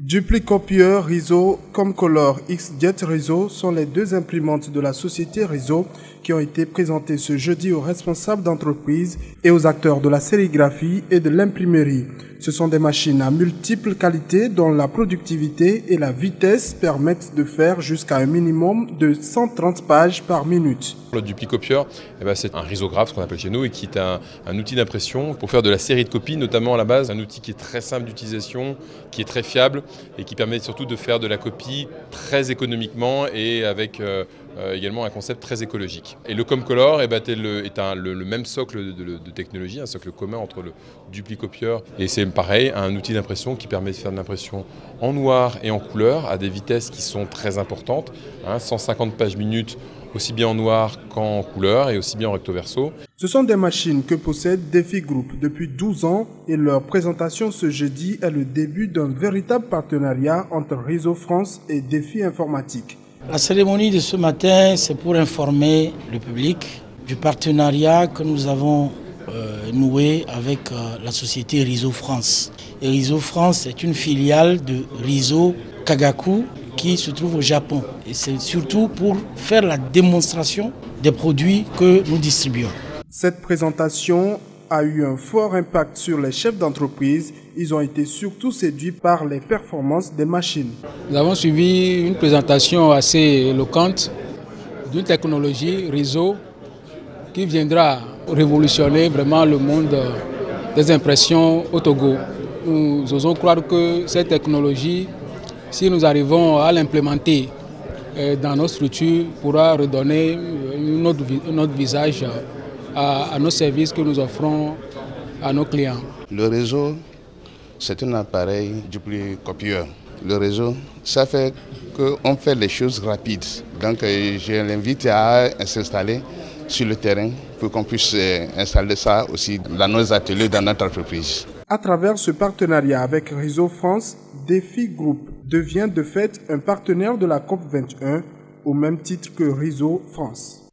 Duplicopieur Riso comme Color XJet Riso sont les deux imprimantes de la société Riso qui ont été présentées ce jeudi aux responsables d'entreprise et aux acteurs de la sérigraphie et de l'imprimerie. Ce sont des machines à multiples qualités dont la productivité et la vitesse permettent de faire jusqu'à un minimum de 130 pages par minute. Le duplicopieur, c'est un risographe, ce qu'on appelle chez nous, et qui est un outil d'impression pour faire de la série de copies, notamment à la base. Un outil qui est très simple d'utilisation, qui est très fiable et qui permet surtout de faire de la copie très économiquement et avec également un concept très écologique. Et le ComColor est le même socle de technologie, un socle commun entre le duplicopieur et c'est pareil, un outil d'impression qui permet de faire de l'impression en noir et en couleur à des vitesses qui sont très importantes, 150 pages minutes aussi bien en noir qu'en couleur et aussi bien en recto verso. Ce sont des machines que possède Defi Group depuis 12 ans et leur présentation ce jeudi est le début d'un véritable partenariat entre Riso France et Defi Informatique. La cérémonie de ce matin, c'est pour informer le public du partenariat que nous avons noué avec la société Riso France. Et Riso France est une filiale de Riso Kagaku qui se trouve au Japon. Et c'est surtout pour faire la démonstration des produits que nous distribuons. Cette présentation a eu un fort impact sur les chefs d'entreprise. Ils ont été surtout séduits par les performances des machines. Nous avons suivi une présentation assez éloquente d'une technologie Riso qui viendra révolutionner vraiment le monde des impressions au Togo. Nous osons croire que cette technologie, si nous arrivons à l'implémenter dans nos structures, pourra redonner notre visage à nos services que nous offrons à nos clients. Le réseau, c'est un appareil duplicopieur. Le réseau, ça fait qu'on fait les choses rapides. Donc je l'invite à s'installer sur le terrain pour qu'on puisse installer ça aussi dans nos ateliers, dans notre entreprise. À travers ce partenariat avec Riso France, Defi Group devient de fait un partenaire de la COP 21 au même titre que Riso France.